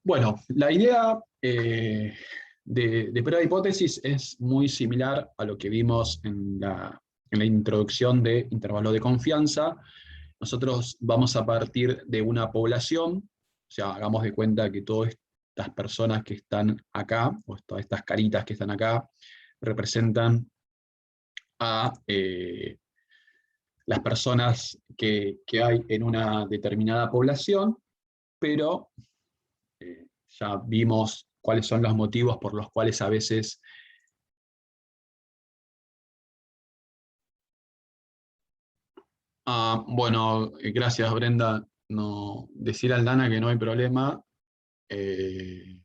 Bueno, la idea de prueba de hipótesis es muy similar a lo que vimos en la introducción de intervalo de confianza. Nosotros vamos a partir de una población, o sea, hagamos de cuenta que todas estas personas que están acá, o todas estas caritas que están acá, representan a las personas que hay en una determinada población, pero ya vimos cuáles son los motivos por los cuales a veces bueno, gracias Brenda. No, decir a Aldana que no hay problema. eh,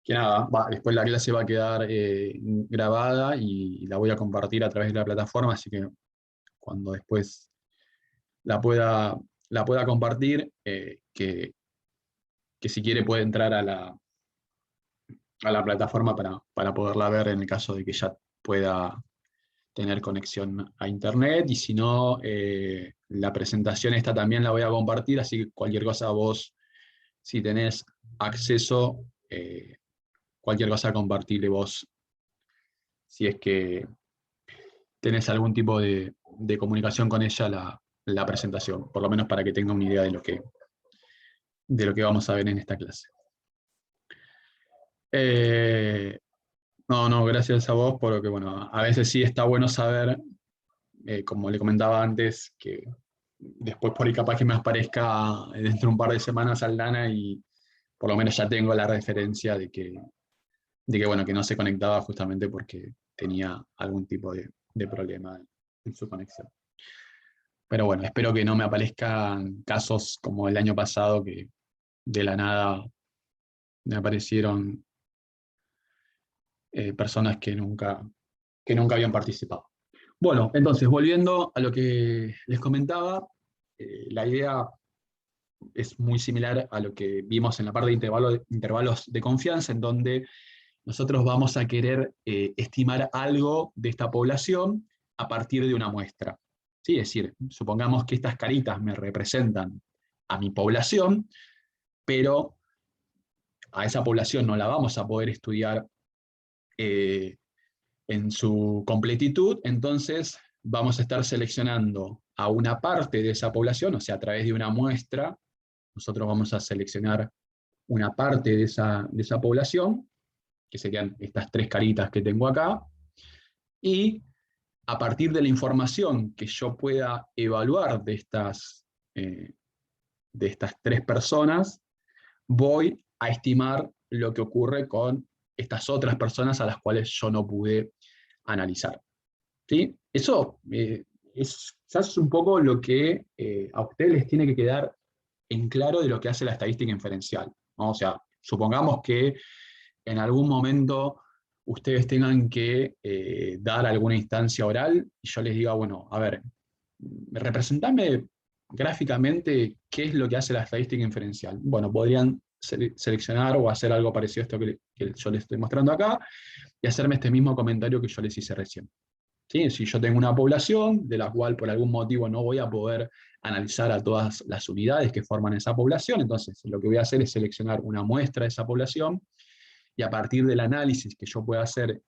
que nada, después la clase va a quedar grabada y la voy a compartir a través de la plataforma, así que cuando después la pueda, la pueda compartir, que si quiere puede entrar a la plataforma para poderla ver en el caso de que ya pueda tener conexión a internet, y si no, la presentación esta también la voy a compartir, así que cualquier cosa vos, si tenés acceso, cualquier cosa compartile vos, si es que tenés algún tipo de comunicación con ella, la presentación, por lo menos para que tenga una idea de lo que vamos a ver en esta clase. No, gracias a vos, porque bueno, a veces sí está bueno saber, como le comentaba antes, que después por ahí capaz que me aparezca dentro de un par de semanas Aldana y por lo menos ya tengo la referencia de que bueno, que no se conectaba justamente porque tenía algún tipo de problema en su conexión. Pero bueno, espero que no me aparezcan casos como el año pasado, que de la nada me aparecieron personas que nunca habían participado. Bueno, entonces, volviendo a lo que les comentaba, la idea es muy similar a lo que vimos en la parte de intervalos de confianza, en donde nosotros vamos a querer estimar algo de esta población a partir de una muestra. ¿Sí? Es decir, supongamos que estas caritas me representan a mi población, pero a esa población no la vamos a poder estudiar eh, en su completitud, entonces vamos a estar seleccionando a una parte de esa población, o sea, a través de una muestra, nosotros vamos a seleccionar una parte de esa población, que serían estas tres caritas que tengo acá, y a partir de la información que yo pueda evaluar eh, de estas tres personas, voy a estimar lo que ocurre con estas otras personas a las cuales yo no pude analizar. ¿Sí? Eso es un poco lo que a ustedes les tiene que quedar en claro de lo que hace la estadística inferencial, ¿no? O sea, supongamos que en algún momento ustedes tengan que dar alguna instancia oral y yo les diga, bueno, a ver, representame gráficamente qué es lo que hace la estadística inferencial. Bueno, podrían seleccionar o hacer algo parecido a esto que yo les estoy mostrando acá y hacerme este mismo comentario que yo les hice recién. ¿Sí? Si yo tengo una población de la cual por algún motivo no voy a poder analizar a todas las unidades que forman esa población, entonces lo que voy a hacer es seleccionar una muestra de esa población y a partir del análisis que yo pueda hacer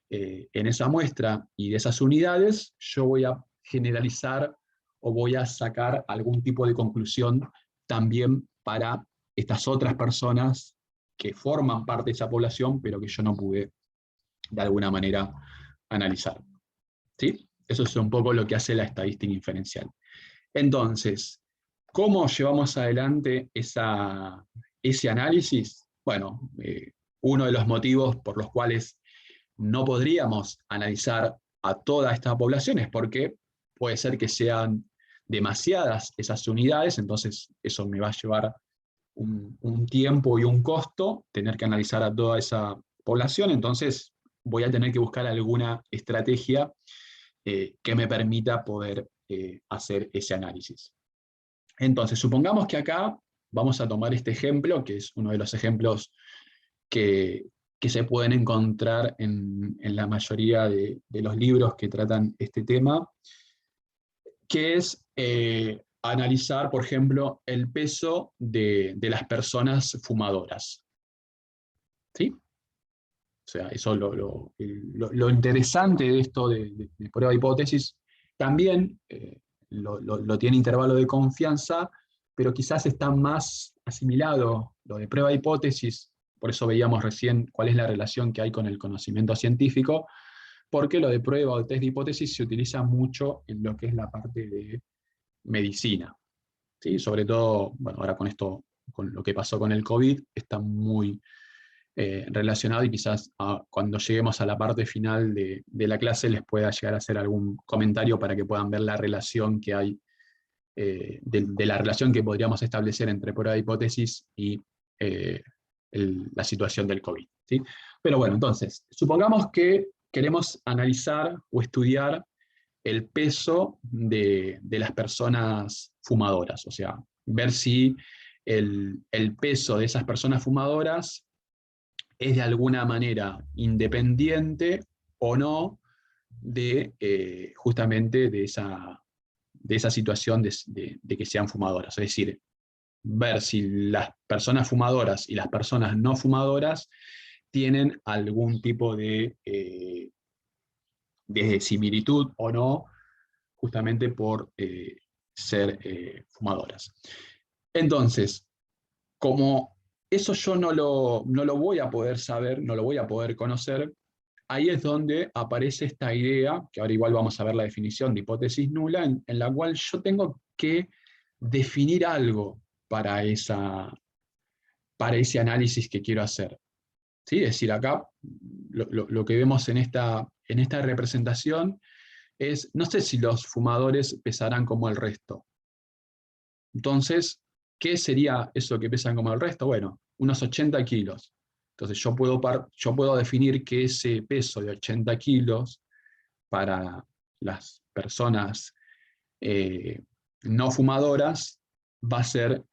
en esa muestra y de esas unidades, yo voy a generalizar o voy a sacar algún tipo de conclusión también para estas otras personas que forman parte de esa población, pero que yo no pude de alguna manera analizar. ¿Sí? Eso es un poco lo que hace la estadística inferencial. Entonces, ¿cómo llevamos adelante ese análisis? Bueno, uno de los motivos por los cuales no podríamos analizar a toda esta población es porque puede ser que sean demasiadas esas unidades, entonces eso me va a llevar un tiempo y un costo tener que analizar a toda esa población, entonces voy a tener que buscar alguna estrategia que me permita poder hacer ese análisis. Entonces, supongamos que acá vamos a tomar este ejemplo, que es uno de los ejemplos que se pueden encontrar en la mayoría de los libros que tratan este tema, que es analizar, por ejemplo, el peso de las personas fumadoras. ¿Sí? O sea, eso lo interesante de esto de prueba de hipótesis, también lo tiene intervalo de confianza, pero quizás está más asimilado lo de prueba de hipótesis, por eso veíamos recién cuál es la relación que hay con el conocimiento científico, porque lo de prueba o test de hipótesis se utiliza mucho en lo que es la parte de medicina. ¿Sí? Sobre todo, bueno, ahora con esto, con lo que pasó con el COVID, está muy relacionado y quizás cuando lleguemos a la parte final de la clase les pueda llegar a hacer algún comentario para que puedan ver la relación que hay, de la relación que podríamos establecer entre prueba de hipótesis y la situación del COVID. ¿Sí? Pero bueno, entonces, supongamos que queremos analizar o estudiar el peso de las personas fumadoras, o sea, ver si el peso de esas personas fumadoras es de alguna manera independiente o no justamente de esa situación de que sean fumadoras. Es decir, ver si las personas fumadoras y las personas no fumadoras tienen algún tipo de similitud o no, justamente por ser fumadoras. Entonces, como eso yo no lo voy a poder saber, no lo voy a poder conocer, ahí es donde aparece esta idea, que ahora igual vamos a ver la definición de hipótesis nula, en la cual yo tengo que definir algo para ese análisis que quiero hacer. ¿Sí? Es decir, acá lo que vemos en esta representación es, no sé si los fumadores pesarán como el resto. Entonces, ¿qué sería eso que pesan como el resto? Bueno, unos 80 kilos. Entonces yo puedo definir que ese peso de 80 kilos para las personas no fumadoras va a ser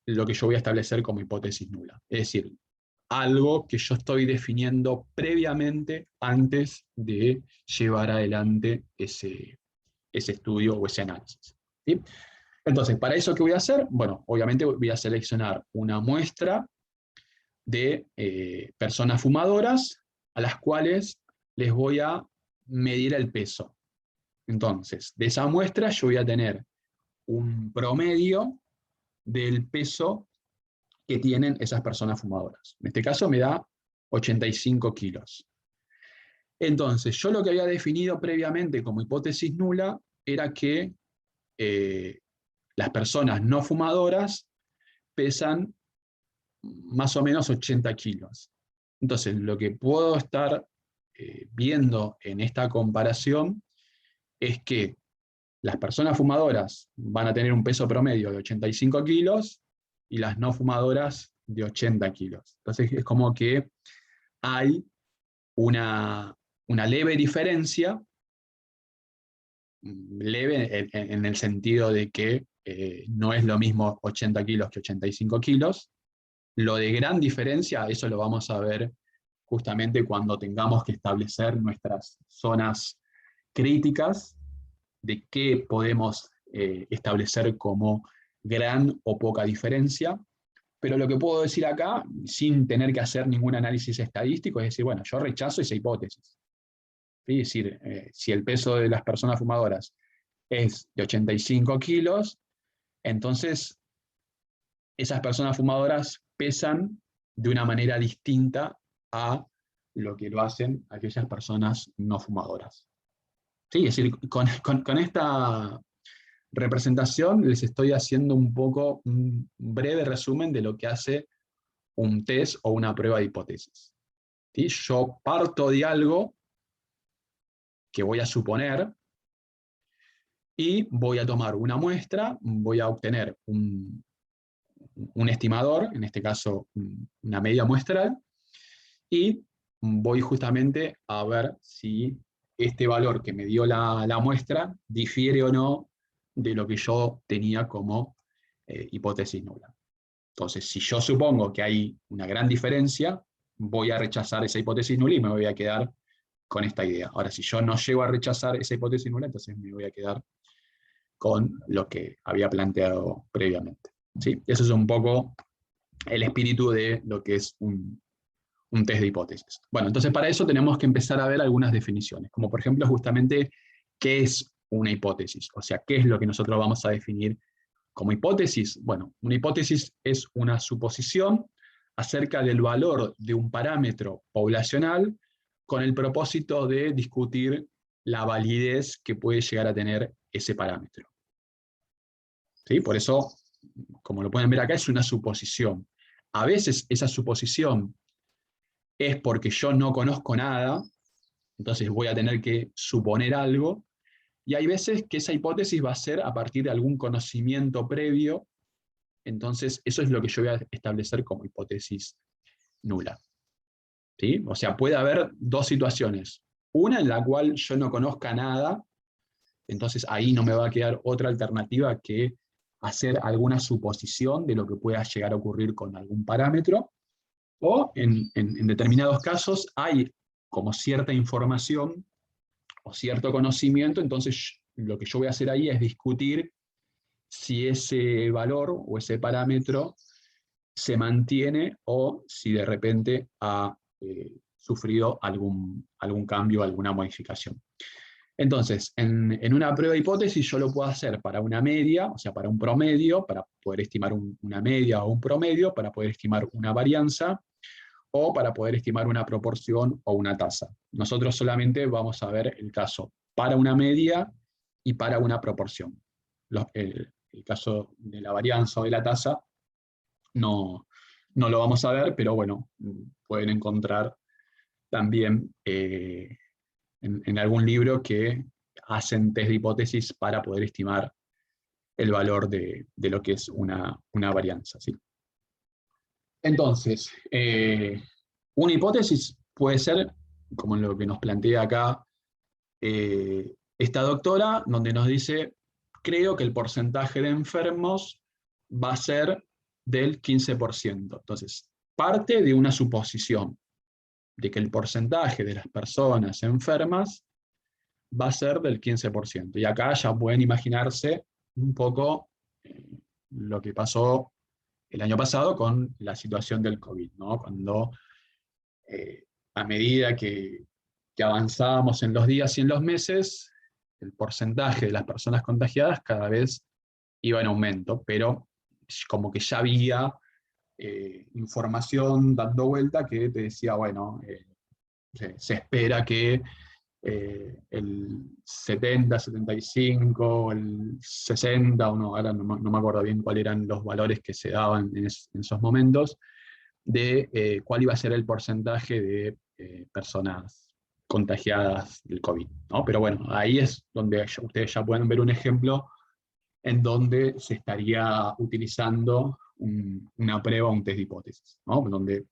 lo que yo voy a establecer como hipótesis nula. Es decir, algo que yo estoy definiendo previamente antes de llevar adelante ese estudio o ese análisis. ¿Sí? Entonces, ¿para eso qué voy a hacer? Bueno, obviamente voy a seleccionar una muestra de personas fumadoras a las cuales les voy a medir el peso. Entonces, de esa muestra yo voy a tener un promedio del peso que tienen esas personas fumadoras. En este caso me da 85 kilos. Entonces, yo lo que había definido previamente como hipótesis nula era que las personas no fumadoras pesan más o menos 80 kilos. Entonces, lo que puedo estar viendo en esta comparación es que las personas fumadoras van a tener un peso promedio de 85 kilos y las no fumadoras de 80 kilos. Entonces, es como que hay una leve diferencia, leve en el sentido de que no es lo mismo 80 kilos que 85 kilos. Lo de gran diferencia, eso lo vamos a ver justamente cuando tengamos que establecer nuestras zonas críticas de qué podemos establecer como gran o poca diferencia. Pero lo que puedo decir acá, sin tener que hacer ningún análisis estadístico, es decir, bueno, yo rechazo esa hipótesis. ¿Sí? Es decir, si el peso de las personas fumadoras es de 85 kilos, entonces esas personas fumadoras pesan de una manera distinta a lo que lo hacen aquellas personas no fumadoras. Sí, es decir, con esta representación les estoy haciendo un poco un breve resumen de lo que hace un test o una prueba de hipótesis. ¿Sí? Yo parto de algo que voy a suponer y voy a tomar una muestra, voy a obtener un estimador, en este caso una media muestral, y voy justamente a ver si este valor que me dio la muestra difiere o no de lo que yo tenía como hipótesis nula. Entonces, si yo supongo que hay una gran diferencia, voy a rechazar esa hipótesis nula y me voy a quedar con esta idea. Ahora, si yo no llego a rechazar esa hipótesis nula, entonces me voy a quedar con lo que había planteado previamente. ¿Sí? Eso es un poco el espíritu de lo que es un test de hipótesis. Bueno, entonces para eso tenemos que empezar a ver algunas definiciones, como por ejemplo justamente qué es una hipótesis, o sea, qué es lo que nosotros vamos a definir como hipótesis. Bueno, una hipótesis es una suposición acerca del valor de un parámetro poblacional con el propósito de discutir la validez que puede llegar a tener ese parámetro. ¿Sí? Por eso, como lo pueden ver acá, es una suposición. A veces esa suposición es porque yo no conozco nada, entonces voy a tener que suponer algo, y hay veces que esa hipótesis va a ser a partir de algún conocimiento previo, entonces eso es lo que yo voy a establecer como hipótesis nula. ¿Sí? O sea, puede haber dos situaciones. Una en la cual yo no conozca nada, entonces ahí no me va a quedar otra alternativa que hacer alguna suposición de lo que pueda llegar a ocurrir con algún parámetro, o en determinados casos hay como cierta información o cierto conocimiento, entonces lo que yo voy a hacer ahí es discutir si ese valor o ese parámetro se mantiene o si de repente ha sufrido algún cambio, alguna modificación. Entonces, en una prueba de hipótesis yo lo puedo hacer para una media, o sea, para un promedio, para poder estimar una media o un promedio, para poder estimar una varianza, o para poder estimar una proporción o una tasa. Nosotros solamente vamos a ver el caso para una media y para una proporción. El caso de la varianza o de la tasa no lo vamos a ver, pero bueno, pueden encontrar también en algún libro que hacen test de hipótesis para poder estimar el valor de lo que es una varianza. ¿Sí? Entonces, una hipótesis puede ser, como lo que nos plantea acá esta doctora, donde nos dice, creo que el porcentaje de enfermos va a ser del 15%. Entonces, parte de una suposición de que el porcentaje de las personas enfermas va a ser del 15%. Y acá ya pueden imaginarse un poco lo que pasó el año pasado con la situación del COVID, ¿no? Cuando a medida que avanzábamos en los días y en los meses, el porcentaje de las personas contagiadas cada vez iba en aumento, pero como que ya había información dando vuelta que te decía, bueno, se espera que el 70, 75, el 60, o no, ahora no me acuerdo bien cuáles eran los valores que se daban en esos momentos, de cuál iba a ser el porcentaje de personas contagiadas del COVID, ¿no? Pero bueno, ahí es donde ustedes ya pueden ver un ejemplo en donde se estaría utilizando una prueba, un test de hipótesis, ¿no? Donde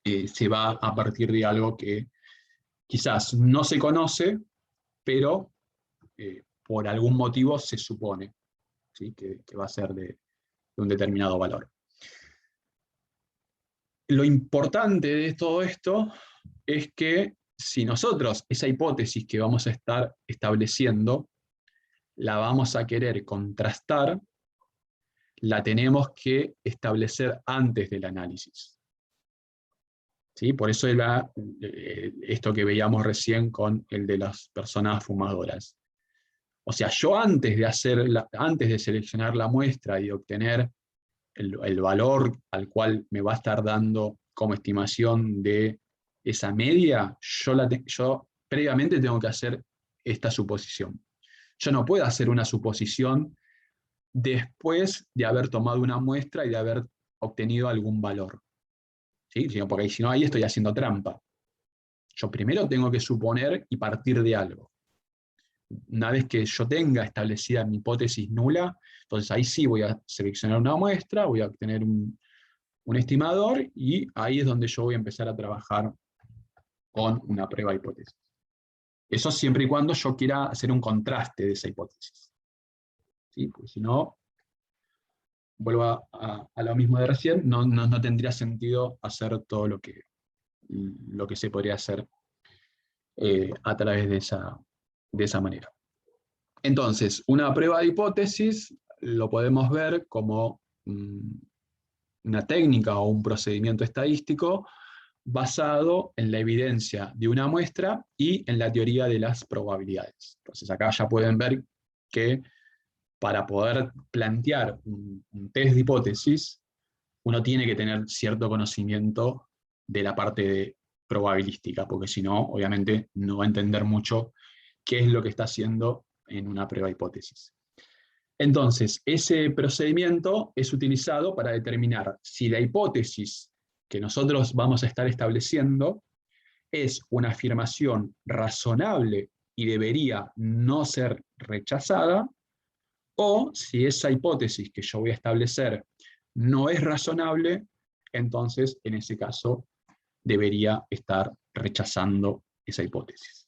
se va a partir de algo que quizás no se conoce, pero por algún motivo se supone, ¿sí? que va a ser de un determinado valor. Lo importante de todo esto es que si nosotros esa hipótesis que vamos a estar estableciendo la vamos a querer contrastar, la tenemos que establecer antes del análisis. ¿Sí? Por eso era esto que veíamos recién con el de las personas fumadoras. O sea, yo antes de seleccionar la muestra y obtener el valor al cual me va a estar dando como estimación de esa media, yo previamente tengo que hacer esta suposición. Yo no puedo hacer una suposición después de haber tomado una muestra y de haber obtenido algún valor. ¿Sí? Porque si no, ahí estoy haciendo trampa. Yo primero tengo que suponer y partir de algo. Una vez que yo tenga establecida mi hipótesis nula, entonces ahí sí voy a seleccionar una muestra, voy a obtener un estimador, y ahí es donde yo voy a empezar a trabajar con una prueba de hipótesis. Eso siempre y cuando yo quiera hacer un contraste de esa hipótesis. ¿Sí? Porque si no, vuelvo a lo mismo de recién, no tendría sentido hacer todo lo que se podría hacer a través de esa manera. Entonces, una prueba de hipótesis lo podemos ver como una técnica o un procedimiento estadístico basado en la evidencia de una muestra y en la teoría de las probabilidades. Entonces acá ya pueden ver que para poder plantear un test de hipótesis, uno tiene que tener cierto conocimiento de la parte de probabilística, porque si no, obviamente no va a entender mucho qué es lo que está haciendo en una prueba de hipótesis. Entonces, ese procedimiento es utilizado para determinar si la hipótesis que nosotros vamos a estar estableciendo es una afirmación razonable y debería no ser rechazada, o si esa hipótesis que yo voy a establecer no es razonable, entonces en ese caso debería estar rechazando esa hipótesis.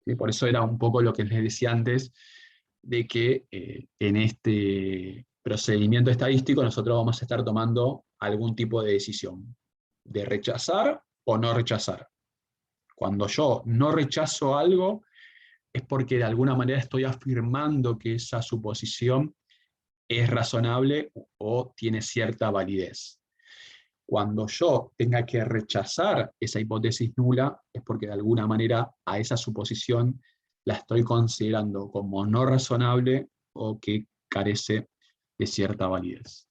¿Sí? Por eso era un poco lo que les decía antes, de que en este procedimiento estadístico nosotros vamos a estar tomando algún tipo de decisión, de rechazar o no rechazar. Cuando yo no rechazo algo, es porque de alguna manera estoy afirmando que esa suposición es razonable o tiene cierta validez. Cuando yo tenga que rechazar esa hipótesis nula, es porque de alguna manera a esa suposición la estoy considerando como no razonable o que carece de cierta validez.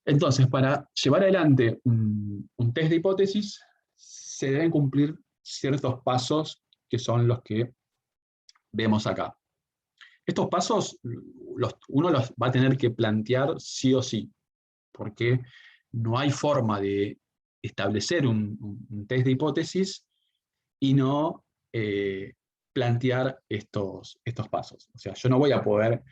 Entonces, para llevar adelante un test de hipótesis, se deben cumplir ciertos pasos que son los que vemos acá. Estos pasos uno los va a tener que plantear sí o sí, porque no hay forma de establecer un test de hipótesis y no plantear estos pasos. O sea, yo no voy a poder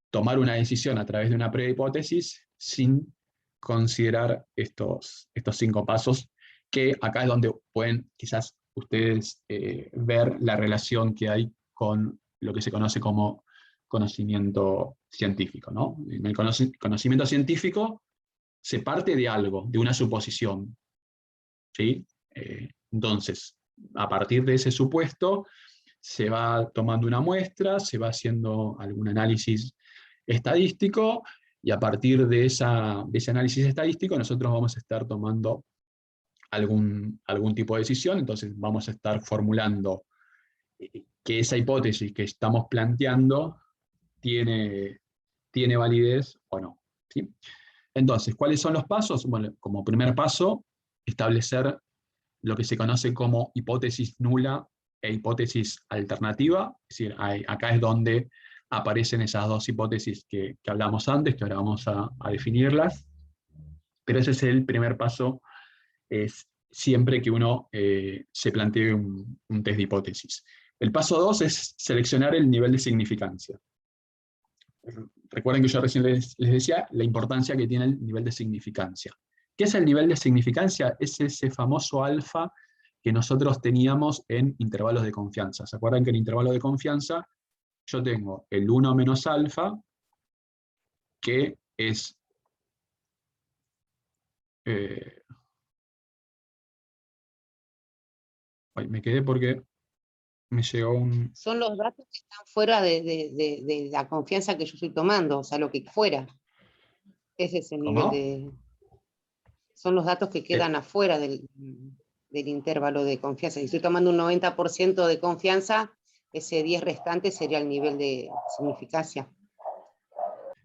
tomar una decisión a través de una pre-hipótesis sin considerar estos 5 pasos, que acá es donde pueden quizás ustedes ver la relación que hay con lo que se conoce como conocimiento científico, ¿no? En el conocimiento científico se parte de algo, de una suposición, ¿sí? Entonces, a partir de ese supuesto, se va tomando una muestra, se va haciendo algún análisis estadístico, y a partir de ese análisis estadístico nosotros vamos a estar tomando algún tipo de decisión. Entonces vamos a estar formulando que esa hipótesis que estamos planteando tiene validez o no, ¿sí? Entonces, ¿cuáles son los pasos? Bueno, como primer paso, establecer lo que se conoce como hipótesis nula e hipótesis alternativa. Es decir, acá es donde aparecen esas dos hipótesis que hablamos antes, que ahora vamos a definirlas. Pero ese es el primer paso, es siempre que uno se plantee un test de hipótesis. El paso 2 es seleccionar el nivel de significancia. Recuerden que yo recién les decía la importancia que tiene el nivel de significancia. ¿Qué es el nivel de significancia? Es ese famoso alfa que nosotros teníamos en intervalos de confianza. ¿Se acuerdan que en intervalos de confianza yo tengo el 1 menos alfa, que es... me quedé porque me llegó un... Son los datos que están fuera de la confianza que yo estoy tomando, o sea, lo que fuera. Ese es el nivel ¿Cómo? de... Son los datos que quedan afuera del intervalo de confianza. Si estoy tomando un 90% de confianza, ese 10 restante sería el nivel de significancia.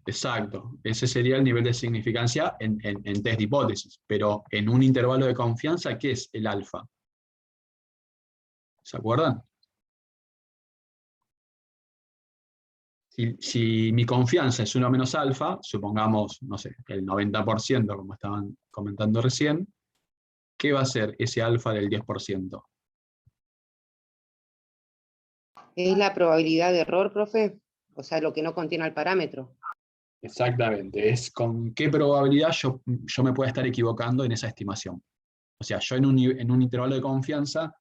Exacto, ese sería el nivel de significancia en test de hipótesis, pero en un intervalo de confianza, ¿qué es el alfa? ¿Se acuerdan? Si mi confianza es 1 menos alfa, supongamos, no sé, el 90%, como estaban comentando recién, ¿qué va a ser ese alfa del 10%? ¿Es la probabilidad de error, profe? O sea, lo que no contiene el parámetro. Exactamente, es con qué probabilidad yo me pueda estar equivocando en esa estimación. O sea, yo en un intervalo de confianza,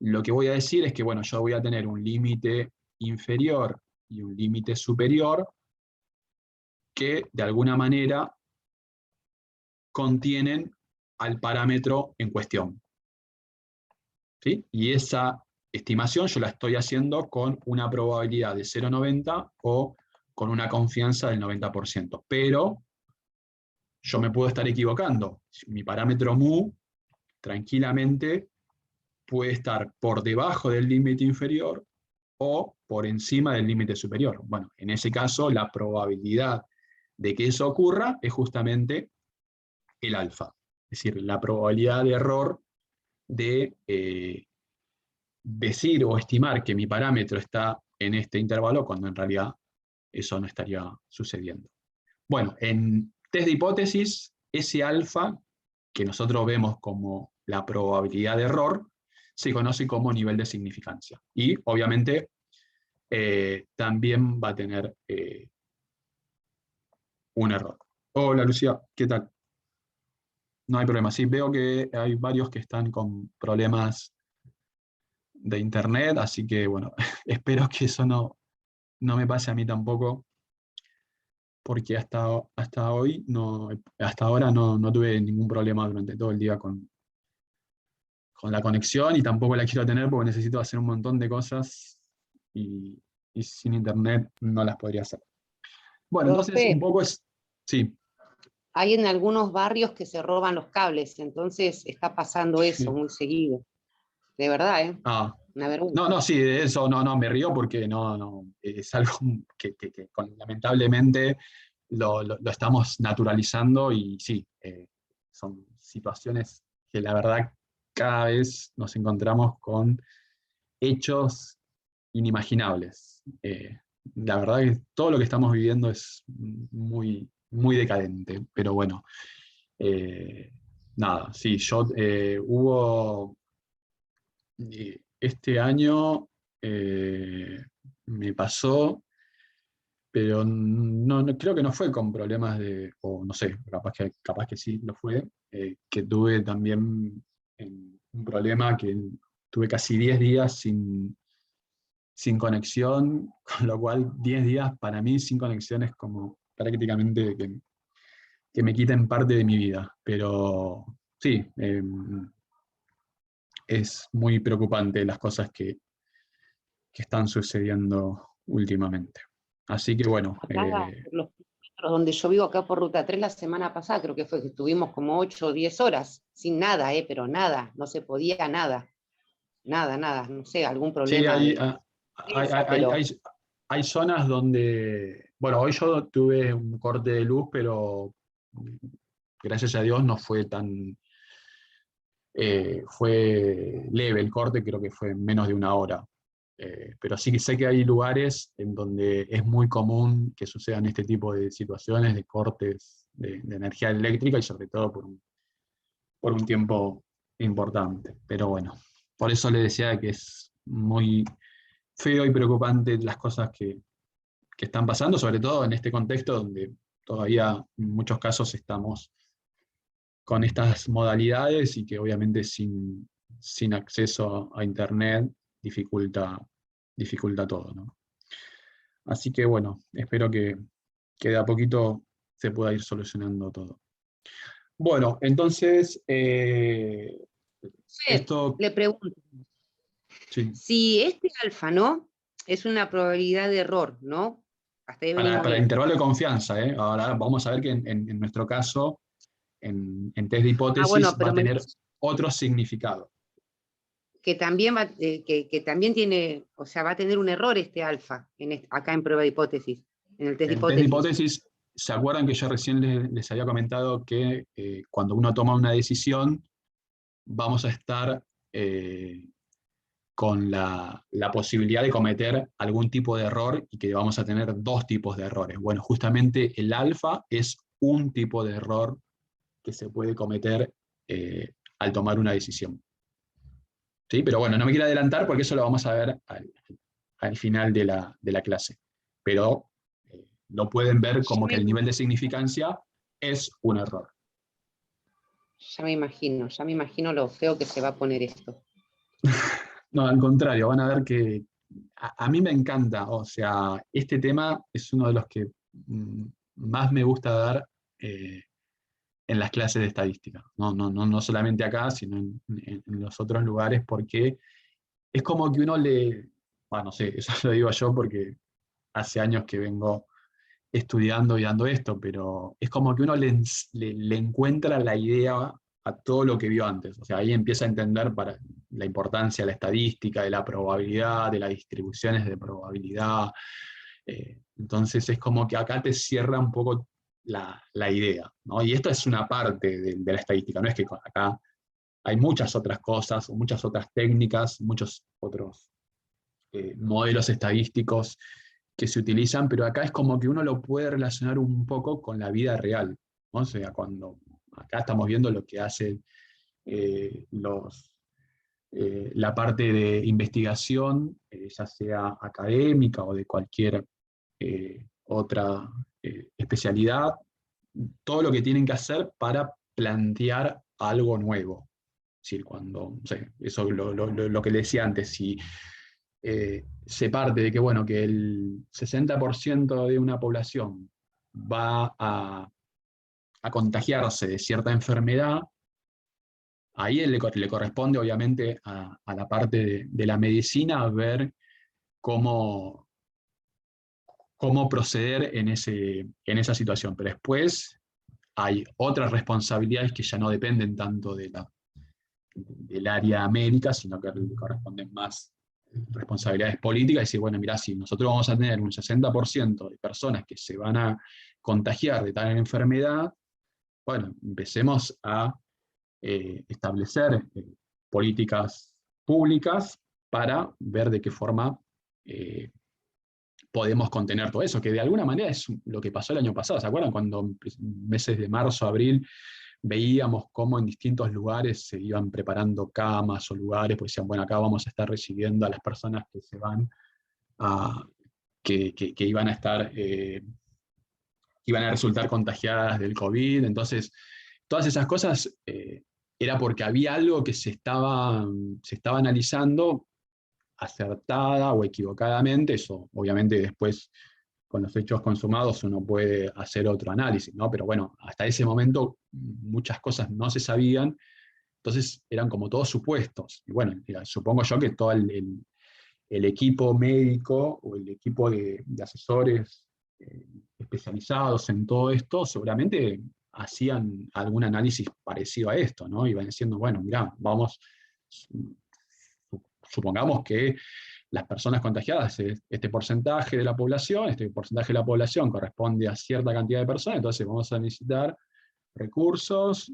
lo que voy a decir es que, bueno, yo voy a tener un límite inferior y un límite superior que de alguna manera contienen al parámetro en cuestión, ¿sí? Y esa estimación yo la estoy haciendo con una probabilidad de 0,90 o con una confianza del 90%. Pero yo me puedo estar equivocando. Mi parámetro mu tranquilamente puede estar por debajo del límite inferior o por encima del límite superior. Bueno, en ese caso la probabilidad de que eso ocurra es justamente el alfa. Es decir, la probabilidad de error de decir o estimar que mi parámetro está en este intervalo cuando en realidad eso no estaría sucediendo. Bueno, en test de hipótesis, ese alfa que nosotros vemos como la probabilidad de error se conoce como nivel de significancia. Y obviamente también va a tener un error. Hola Lucía, ¿qué tal? No hay problema. Sí, veo que hay varios que están con problemas de internet, así que bueno, espero que eso no me pase a mí tampoco, porque hasta hoy, hasta ahora no tuve ningún problema durante todo el día con la conexión y tampoco la quiero tener porque necesito hacer un montón de cosas y, y sin internet no las podría hacer. Bueno, entonces un Profe, poco es... Sí, hay en algunos barrios que se roban los cables, entonces está pasando eso sí. muy seguido. De verdad, ¿eh? Ah, Una vergüenza. no, sí, de eso no, me río porque es algo que lamentablemente lo estamos naturalizando y sí, son situaciones que la verdad cada vez nos encontramos con hechos inimaginables. La verdad que todo lo que estamos viviendo es muy decadente, pero bueno, eh, nada, sí, este año me pasó, pero creo que no fue con problemas o no sé, capaz que sí lo fue, que tuve también un problema que tuve casi 10 días sin conexión, con lo cual 10 días para mí sin conexión es como prácticamente que me quiten parte de mi vida. Pero sí, es muy preocupante las cosas que están sucediendo últimamente. Así que bueno, Acá, por los kilómetros donde yo vivo, acá por Ruta 3, la semana pasada, creo que fue que estuvimos como 8 o 10 horas, sin nada, pero nada, no se podía nada, nada, no sé, algún sí, problema de hay, esa, hay- pero hay- hay zonas donde, bueno, hoy yo tuve un corte de luz, pero gracias a Dios no fue fue leve el corte, creo que fue menos de una hora. Pero sí que sé que hay lugares en donde es muy común que sucedan este tipo de situaciones de cortes de energía eléctrica y sobre todo por un tiempo importante. Pero bueno, por eso le decía que es muy feo y preocupante las cosas que están pasando, sobre todo en este contexto donde todavía en muchos casos estamos con estas modalidades y que obviamente sin acceso a Internet dificulta todo, ¿no? Así que bueno, espero que de a poquito se pueda ir solucionando todo. Bueno, entonces, esto, le pregunto, sí, si este alfa, ¿no? Es una probabilidad de error, ¿no? Hasta ahí venimos para el bien. intervalo de confianza, ¿eh? Ahora vamos a ver que en nuestro caso, en test de Ah, bueno, hipótesis, va pero a me tener dice otro significado. que también que también tiene, o sea, va a tener un error este alfa acá en prueba de hipótesis, en el test de El test de hipótesis. hipótesis, ¿se acuerdan que yo recién les había comentado que cuando uno toma una decisión, vamos a estar con la posibilidad de cometer algún tipo de error y que vamos a tener dos tipos de errores? Bueno, justamente el alfa es un tipo de error que se puede cometer al tomar una decisión. ¿Sí? Pero bueno, no me quiero adelantar porque eso lo vamos a ver al final de la clase. Pero lo pueden ver Ya como que me, el nivel de significancia es un error. ya me imagino lo feo que se va a poner esto. No, al contrario, van a ver que a mí me encanta, o sea, este tema es uno de los que más me gusta dar en las clases de estadística. No solamente acá, sino en los otros lugares, porque es como que uno no sé, eso lo digo yo porque hace años que vengo estudiando y dando esto, pero es como que uno le encuentra la idea a todo lo que vio antes. O sea, ahí empieza a entender la importancia de la estadística, de la probabilidad, de las distribuciones de probabilidad. Entonces es como que acá te cierra un poco la idea, ¿no? Y esto es una parte de la estadística, no es que acá hay muchas otras cosas, o muchas otras técnicas, muchos otros modelos estadísticos que se utilizan, pero acá es como que uno lo puede relacionar un poco con la vida real, ¿no? O sea, cuando acá estamos viendo lo que hacen la parte de investigación, ya sea académica o de cualquier otra especialidad, todo lo que tienen que hacer para plantear algo nuevo. Es decir, cuando, no sé, eso lo que le decía antes, si se parte de que, bueno, que el 60% de una población va a contagiarse de cierta enfermedad, ahí le corresponde obviamente a la parte de la medicina ver cómo, cómo proceder en esa situación. Pero después hay otras responsabilidades que ya no dependen tanto del área médica, sino que le corresponden más responsabilidades políticas, y decir, bueno, mirá, si nosotros vamos a tener un 60% de personas que se van a contagiar de tal enfermedad, bueno, empecemos a establecer políticas públicas para ver de qué forma podemos contener todo eso, que de alguna manera es lo que pasó el año pasado. ¿Se acuerdan cuando en meses de marzo, abril, veíamos cómo en distintos lugares se iban preparando camas o lugares, pues decían, bueno, acá vamos a estar recibiendo a las personas que se van a, que iban a estar, iban a resultar contagiadas del COVID? Entonces, todas esas cosas era porque había algo que se estaba analizando acertada o equivocadamente. Eso obviamente después con los hechos consumados uno puede hacer otro análisis, ¿no? Pero bueno, hasta ese momento muchas cosas no se sabían, entonces eran como todos supuestos. Y bueno, supongo yo que todo el equipo médico o el equipo de asesores especializados en todo esto seguramente hacían algún análisis parecido a esto, ¿no? Iban diciendo, bueno, mirá, vamos, supongamos que las personas contagiadas es este porcentaje de la población, este porcentaje de la población corresponde a cierta cantidad de personas, entonces vamos a necesitar recursos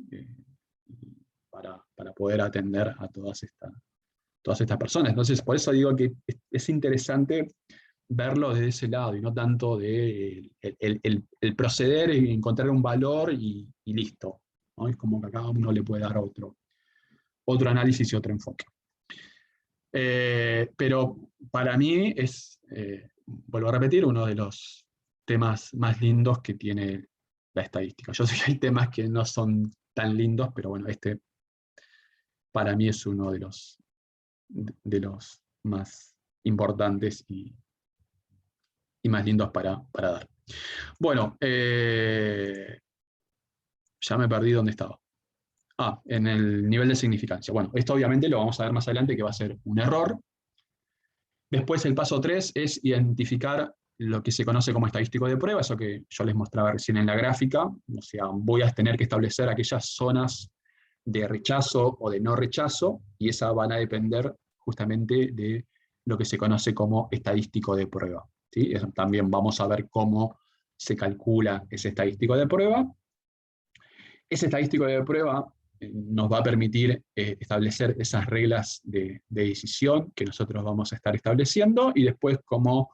para poder atender a todas estas personas. Entonces, por eso digo que es interesante verlo desde ese lado y no tanto de el proceder y encontrar un valor y listo, ¿no? Es como que a cada uno le puede dar otro análisis y otro enfoque. Pero para mí es, vuelvo a repetir, uno de los temas más lindos que tiene la estadística. Yo sé que hay temas que no son tan lindos, pero bueno, este para mí es uno de los más importantes y más lindos para dar. Bueno, ya me perdí dónde estaba. En el nivel de significancia. Bueno, esto obviamente lo vamos a ver más adelante, que va a ser un error. Después el paso 3 es identificar lo que se conoce como estadístico de prueba, eso que yo les mostraba recién en la gráfica. O sea, voy a tener que establecer aquellas zonas de rechazo o de no rechazo, y esas van a depender justamente de lo que se conoce como estadístico de prueba, ¿sí? Eso también vamos a ver cómo se calcula ese estadístico de prueba. Ese estadístico de prueba nos va a permitir establecer esas reglas de decisión que nosotros vamos a estar estableciendo, y después, como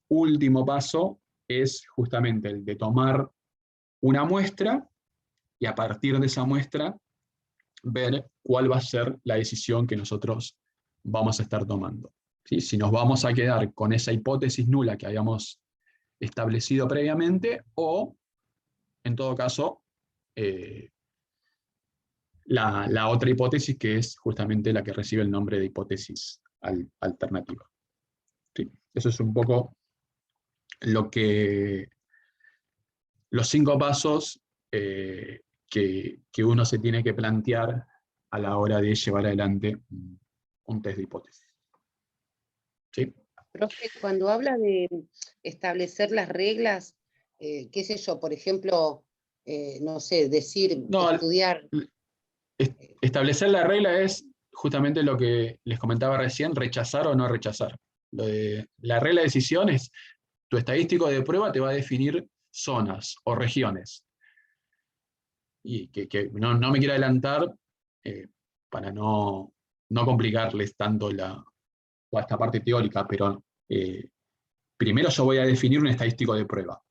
último paso, es justamente el de tomar una muestra y a partir de esa muestra ver cuál va a ser la decisión que nosotros vamos a estar tomando, ¿sí? Si nos vamos a quedar con esa hipótesis nula que habíamos establecido previamente, o en todo caso la otra hipótesis, que es justamente la que recibe el nombre de hipótesis alternativa. ¿Sí? Eso es un poco los 5 pasos que uno se tiene que plantear a la hora de llevar adelante un test de hipótesis. ¿Sí? Profe, cuando habla de establecer las reglas, qué sé yo, por ejemplo, no sé, decir, No, estudiar. establecer la regla es justamente lo que les comentaba recién, rechazar o no rechazar. La regla de decisión es, tu estadístico de prueba te va a definir zonas o regiones. Y que no me quiero adelantar para no complicarles tanto toda esta parte teórica, pero primero yo voy a definir un estadístico de prueba.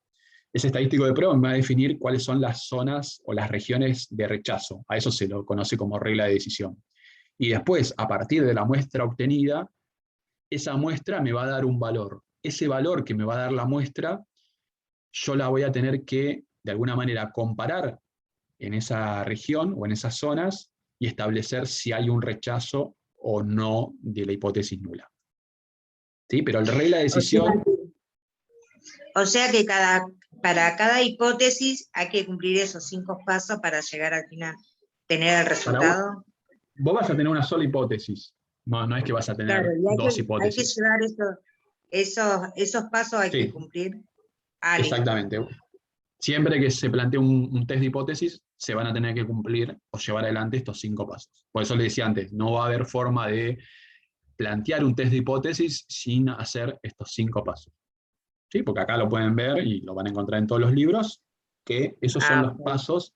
Ese estadístico de prueba me va a definir cuáles son las zonas o las regiones de rechazo. A eso se lo conoce como regla de decisión. Y después, a partir de la muestra obtenida, esa muestra me va a dar un valor. Ese valor que me va a dar la muestra, yo la voy a tener que, de alguna manera, comparar en esa región o en esas zonas y establecer si hay un rechazo o no de la hipótesis nula. ¿Sí? Pero la regla de decisión... O sea que para cada hipótesis hay que cumplir esos 5 pasos para llegar al final, tener el resultado. Vos vas a tener una sola hipótesis, no es que vas a tener Claro, y dos hay que hipótesis. llevar esos pasos hay que cumplir. Exactamente. Siempre que se plantee un test de hipótesis, se van a tener que cumplir o llevar adelante estos 5 pasos. Por eso le decía antes, no va a haber forma de plantear un test de hipótesis sin hacer estos 5 pasos. ¿Sí? Porque acá lo pueden ver y lo van a encontrar en todos los libros, que esos son los pasos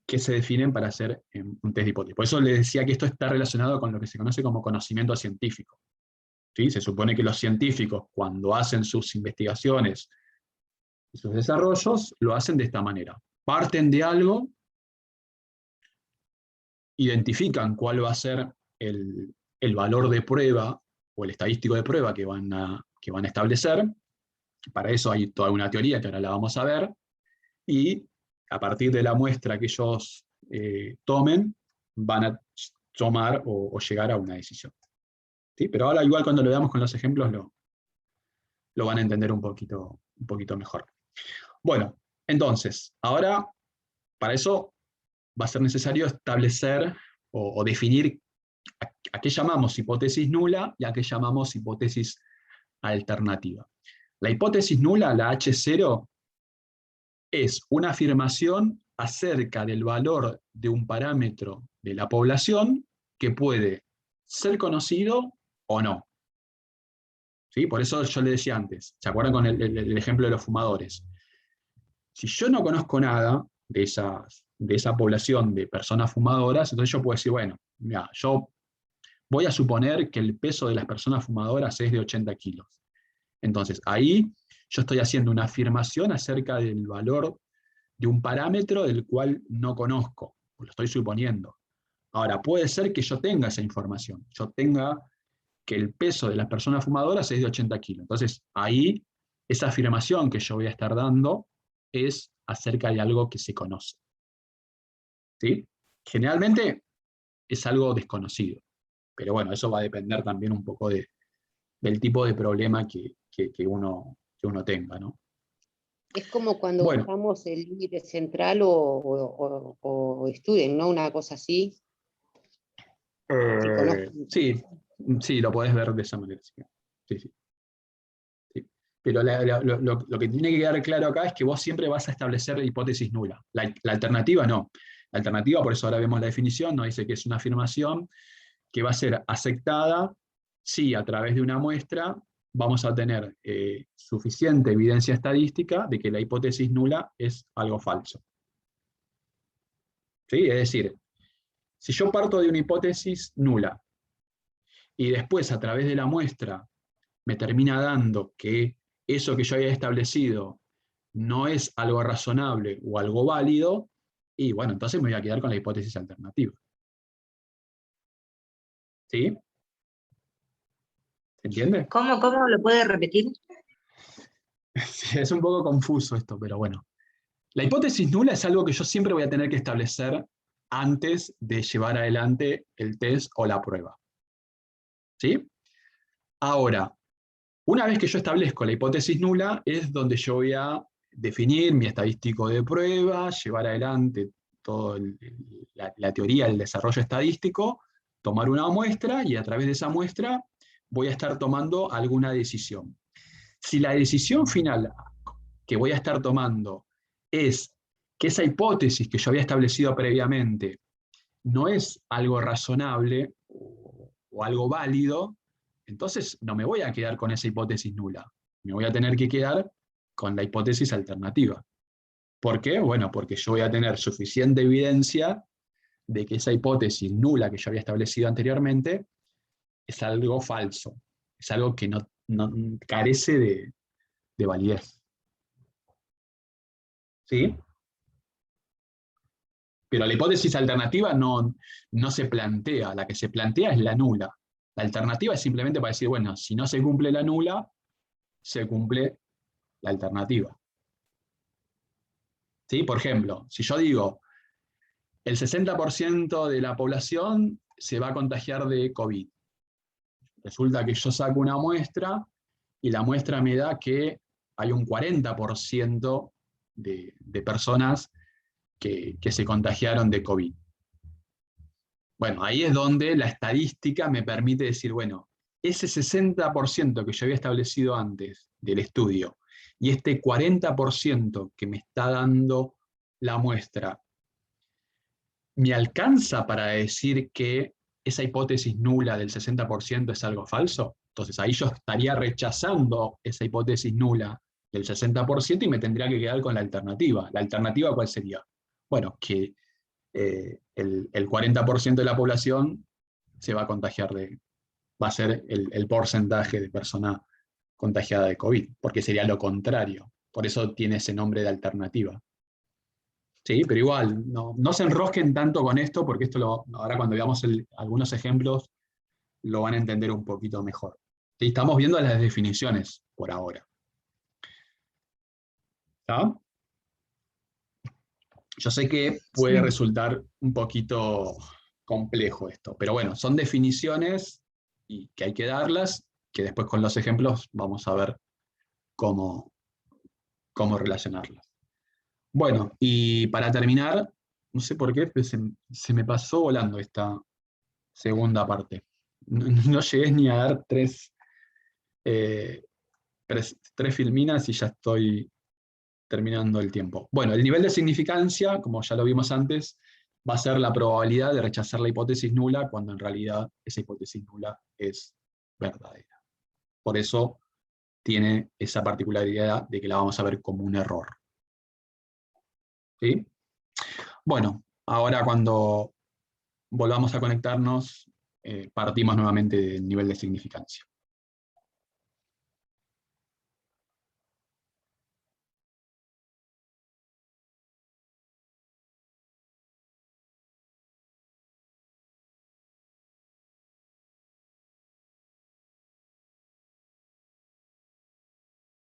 que se definen para hacer un test de hipótesis. Por eso les decía que esto está relacionado con lo que se conoce como conocimiento científico. ¿Sí? Se supone que los científicos, cuando hacen sus investigaciones y sus desarrollos, lo hacen de esta manera. Parten de algo, identifican cuál va a ser el valor de prueba o el estadístico de prueba que van a establecer. Para eso hay toda una teoría que ahora la vamos a ver, y a partir de la muestra que ellos tomen, van a tomar o llegar a una decisión. ¿Sí? Pero ahora igual cuando lo veamos con los ejemplos lo van a entender un poquito mejor. Bueno, entonces, ahora para eso va a ser necesario establecer o definir a qué llamamos hipótesis nula y a qué llamamos hipótesis alternativa. La hipótesis nula, la H0, es una afirmación acerca del valor de un parámetro de la población que puede ser conocido o no. ¿Sí? Por eso yo le decía antes, ¿se acuerdan con el ejemplo de los fumadores? Si yo no conozco nada de esa población de personas fumadoras, entonces yo puedo decir, bueno, mira, yo voy a suponer que el peso de las personas fumadoras es de 80 kilos. Entonces, ahí yo estoy haciendo una afirmación acerca del valor de un parámetro del cual no conozco, lo estoy suponiendo. Ahora, puede ser que yo tenga esa información, yo tenga que el peso de las personas fumadoras es de 80 kilos. Entonces, ahí, esa afirmación que yo voy a estar dando es acerca de algo que se conoce. ¿Sí? Generalmente es algo desconocido, pero bueno, eso va a depender también un poco del tipo de problema que uno tenga, ¿no? Es como cuando buscamos el límite central o estudien, ¿no? Una cosa así. Sí, lo podés ver de esa manera. Sí. Pero lo que tiene que quedar claro acá es que vos siempre vas a establecer la hipótesis nula. La alternativa no. La alternativa, por eso ahora vemos la definición, nos dice que es una afirmación que va a ser aceptada si a través de una muestra vamos a tener suficiente evidencia estadística de que la hipótesis nula es algo falso. ¿Sí? Es decir, si yo parto de una hipótesis nula y después a través de la muestra me termina dando que eso que yo había establecido no es algo razonable o algo válido, y bueno, entonces me voy a quedar con la hipótesis alternativa. ¿Sí? ¿Se entiende? ¿Cómo lo puede repetir? Sí, es un poco confuso esto, pero bueno. La hipótesis nula es algo que yo siempre voy a tener que establecer antes de llevar adelante el test o la prueba. ¿Sí? Ahora, una vez que yo establezco la hipótesis nula, es donde yo voy a definir mi estadístico de prueba, llevar adelante toda la teoría del desarrollo estadístico, tomar una muestra y a través de esa muestra voy a estar tomando alguna decisión. Si la decisión final que voy a estar tomando es que esa hipótesis que yo había establecido previamente no es algo razonable o algo válido, entonces no me voy a quedar con esa hipótesis nula. Me voy a tener que quedar con la hipótesis alternativa. ¿Por qué? Bueno, porque yo voy a tener suficiente evidencia de que esa hipótesis nula que yo había establecido anteriormente es algo falso, es algo que no carece de validez. ¿Sí? Pero la hipótesis alternativa no se plantea, la que se plantea es la nula. La alternativa es simplemente para decir, bueno, si no se cumple la nula, se cumple la alternativa. ¿Sí? Por ejemplo, si yo digo, el 60% de la población se va a contagiar de COVID. Resulta que yo saco una muestra y la muestra me da que hay un 40% de personas que se contagiaron de COVID. Bueno, ahí es donde la estadística me permite decir, bueno, ese 60% que yo había establecido antes del estudio y este 40% que me está dando la muestra, ¿me alcanza para decir que esa hipótesis nula del 60% es algo falso? Entonces ahí yo estaría rechazando esa hipótesis nula del 60% y me tendría que quedar con la alternativa. ¿La alternativa cuál sería? Bueno, que el 40% de la población se va a contagiar va a ser el porcentaje de personas contagiada de COVID, porque sería lo contrario. Por eso tiene ese nombre de alternativa. Sí, pero igual, no se enrosquen tanto con esto, porque esto ahora cuando veamos algunos ejemplos lo van a entender un poquito mejor. ¿Sí? Estamos viendo las definiciones por ahora. ¿Está? Yo sé que puede resultar un poquito complejo esto, pero bueno, son definiciones y que hay que darlas, que después con los ejemplos vamos a ver cómo relacionarlas. Bueno, y para terminar, no sé por qué, pero se me pasó volando esta segunda parte. No llegué ni a dar tres filminas y ya estoy terminando el tiempo. Bueno, el nivel de significancia, como ya lo vimos antes, va a ser la probabilidad de rechazar la hipótesis nula cuando en realidad esa hipótesis nula es verdadera. Por eso tiene esa particularidad de que la vamos a ver como un error. ¿Sí? Bueno, ahora cuando volvamos a conectarnos, partimos nuevamente del nivel de significancia.